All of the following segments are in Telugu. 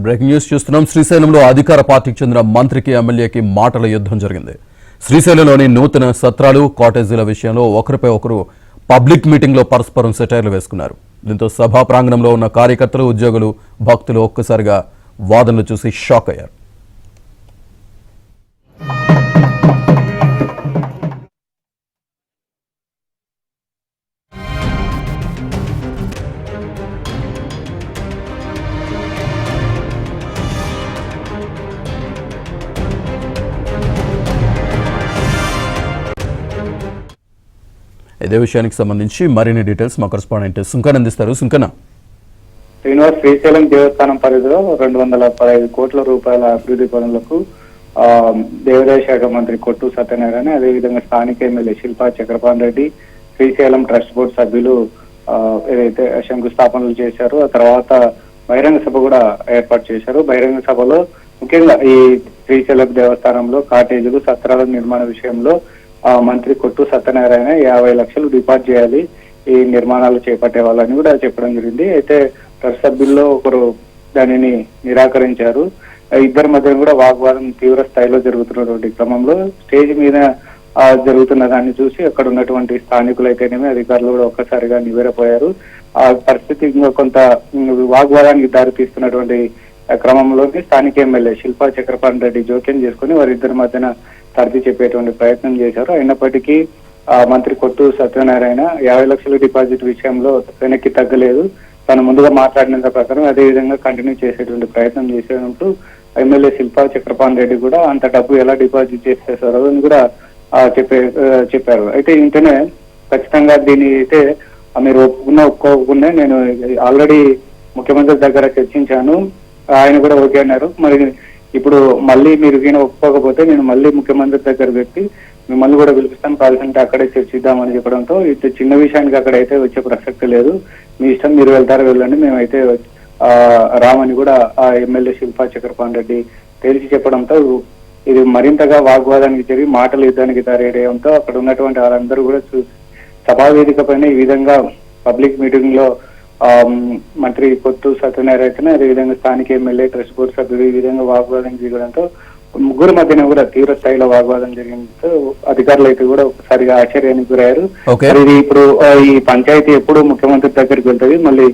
బ్రేకింగ్ న్యూస్ చూస్తున్నాం. శ్రీశైలంలో అధికార పార్టీకి చెందిన మంత్రికి ఎమ్మెల్యేకి మాటల యుద్ధం జరిగింది. శ్రీశైలంలోని నూతన సత్రాలు కాటేజీల విషయంలో ఒకరిపై ఒకరు పబ్లిక్ మీటింగ్లో పరస్పరం సెటైర్లు వేసుకున్నారు. దీంతో సభా ప్రాంగణంలో ఉన్న కార్యకర్తలు, ఉద్యోగులు, భక్తులు ఒక్కసారిగా వాదనలు చూసి షాక్ అయ్యారు. ఇదే విషయానికి సంబంధించి మరిన్ని డీటెయిల్స్ మా కరెస్పాండెంట్ సుంకన్ అందిస్తారు. సుంకన, శ్రీనివాస్, శ్రీశైలం దేవస్థానం పరిధిలో 215 కోట్ల రూపాయల అభివృద్ధి పనులకు దేవాదాయ శాఖ మంత్రి కొట్టు సత్యనారాయణ, అదేవిధంగా స్థానిక MLA Shilpa Chakrapani Reddy, Srisailam trust board సభ్యులు ఏదైతే శంకుస్థాపనలు చేశారో ఆ తర్వాత బహిరంగ సభ కూడా ఏర్పాటు చేశారు. బహిరంగ సభలో ముఖ్యంగా ఈ శ్రీశైలం దేవస్థానంలో కాటేజీలు, సత్రాల నిర్మాణ విషయంలో మంత్రి కొట్టు సత్యనారాయణ 50 లక్షలు డిపాజిట్ చేయాలి ఈ నిర్మాణాలు చేపట్టే వాళ్ళని కూడా చెప్పడం జరిగింది. అయితే ట్రస్ట్ సభ్యుల్లో ఒకరు దానిని నిరాకరించారు. ఇద్దరి మధ్య కూడా వాగ్వాదం తీవ్ర స్థాయిలో జరుగుతున్నటువంటి క్రమంలో స్టేజ్ మీద జరుగుతున్న దాన్ని చూసి అక్కడ ఉన్నటువంటి స్థానికులు అయితేనేమి అధికారులు కూడా ఒక్కసారిగా నివేరపోయారు. ఆ పరిస్థితి కొంత వాగ్వాదానికి దారితీస్తున్నటువంటి క్రమంలోనే స్థానిక ఎమ్మెల్యే శిల్పా చక్రపాణి రెడ్డి జోక్యం చేసుకుని వారిద్దరి మధ్యన సర్ది చెప్పేటువంటి ప్రయత్నం చేశారు. అయినప్పటికీ మంత్రి కొట్టు సత్యనారాయణ 50 లక్షల డిపాజిట్ విషయంలో వెనక్కి తగ్గలేదు. తను ముందుగా మాట్లాడినంత ప్రకారం అదేవిధంగా కంటిన్యూ చేసేటువంటి ప్రయత్నం చేసేటప్పుడు ఎమ్మెల్యే శిల్పా చక్రపాణి రెడ్డి కూడా అంత డబ్బు ఎలా డిపాజిట్ చేసేసారో అని కూడా చెప్పారు. అయితే ఇంటనే ఖచ్చితంగా దీని అయితే మీరు ఒప్పుకున్నా నేను ఆల్రెడీ ముఖ్యమంత్రి దగ్గర చర్చించాను, ఆయన కూడా ఓకే అన్నారు. మరి ఇప్పుడు మళ్ళీ మీరు ఈయన ఒప్పుకోకపోతే నేను మళ్ళీ ముఖ్యమంత్రి దగ్గర పెట్టి మిమ్మల్ని కూడా పిలిపిస్తాను, కావాల్సింటే అక్కడే చర్చిద్దామని చెప్పడంతో ఇది చిన్న విషయానికి అక్కడైతే వచ్చే ప్రసక్తి లేదు, మీ ఇష్టం, మీరు వెళ్తారో వెళ్ళండి, మేమైతే రామని కూడా ఆ ఎమ్మెల్యే శిల్పా చక్రపాణి రెడ్డి తేల్చి చెప్పడంతో ఇది మరింతగా వాగ్వాదానికి జరిగి మాటల యుద్ధానికి దారేయడంతో అక్కడ ఉన్నటువంటి వాళ్ళందరూ కూడా సభా వేదిక పైన ఈ విధంగా పబ్లిక్ మీటింగ్ లో మంత్రి కొట్టు సత్యనారాయణ అదేవిధంగా స్థానిక ఎమ్మెల్యే ట్రస్ట్ బోర్డు సభ్యులు ఈ విధంగా వాగ్వాదం జరగడంతో ముగ్గురు మధ్యన కూడా తీవ్ర స్థాయిలో వాగ్వాదం జరిగిందో అధికారులు అయితే కూడా ఒకసారిగా ఆశ్చర్యానికి గురయ్యారు. ఇది ఇప్పుడు ఈ పంచాయతీ ఎప్పుడు ముఖ్యమంత్రి దగ్గరికి వెళ్తుంది, మళ్ళీ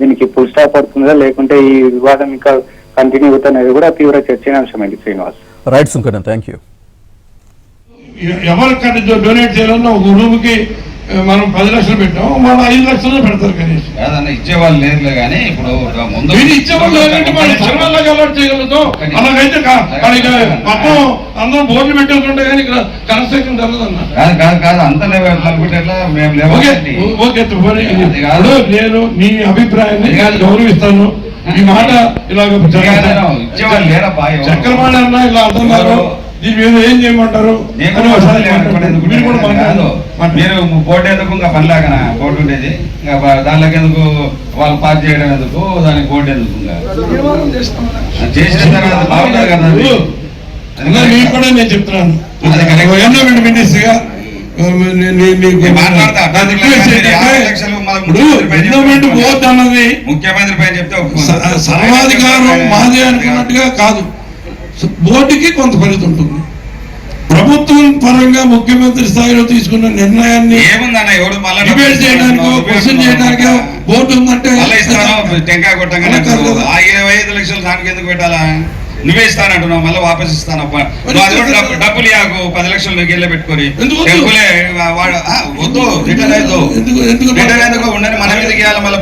దీనికి ఫుల్ స్టాప్ పడుతుందా లేకుంటే ఈ వివాదం ఇంకా కంటిన్యూ అవుతున్నది కూడా తీవ్ర చర్చనీయాంశమైంది. శ్రీనివాస్, రైట్ సుంకన్, థ్యాంక్ యూ. ఎవరికైనా డొనేట్ చేయాలన్నా ఒక రూమ్ కి మనం 10 లక్షలు పెట్టాం, మనం 5 లక్షలు పెడతారు కనీసం. కాదన్న ఇచ్చేవాళ్ళు లేదులే కానీ ఇప్పుడు ముందు ఇచ్చేవాళ్ళు లేదంటే మనం సర్వల్లాగా అలర్ట్ చేయగలుగుతాం. అలాగైతే మొత్తం అందరం బోర్డులు పెట్టేస్తుంటే కానీ ఇక్కడ కన్స్ట్రక్షన్ జరగదన్న. కాదు అంత నేను నీ అభిప్రాయాన్ని గౌరవిస్తాను. ఈ మాట ఇలాగ ఇచ్చేవాళ్ళు లేరా చక్రపాణి అన్న ఇలా అంటున్నారు, దీని మీద ఏం చేయమంటారు? మీరు బోర్డు ఎందుకు ఇంకా పనిలాగా బోర్డు ఉండేది, దానిలోకి ఎందుకు వాళ్ళు పాస్ చేయడం ఎందుకు, దానికి బోర్డు ఎందుకు చేసిన తర్వాత బాగుంటుంది కదా. మీకు కూడా నేను చెప్తున్నాను, ఎన్విరాన్మెంట్ మినిస్టర్గా ఎన్విరాన్మెంట్ బోర్డు అన్నది ముఖ్యమంత్రి పైన చెప్తే సర్వాధికారం మాదే అనుకున్నట్టుగా కాదు, బోర్డుకి కొంత పరిధి ఉంటుంది. ప్రభుత్వం పరంగా ముఖ్యమంత్రి స్థాయిలో తీసుకున్న నిర్ణయాన్ని డిబేట్ చేయడానికో క్వశ్చన్ చేయడానికో బోర్డు ఉందంటే టెంకాయ కొట్టంగానే 25 లక్షలు దానికి ఎందుకు పెట్టాలా? నువ్వే ఇస్తానంటున్నావు, మళ్ళీ వాపస్ ఇస్తాను. డబ్బులు ఇవ్వకు, 10 లక్షలు నువ్వు గెల్ల పెట్టుకొని వద్దు, రిటర్న్ ఎందుకు ఉండని మన మీదకి ఇవ్వాలి మళ్ళీ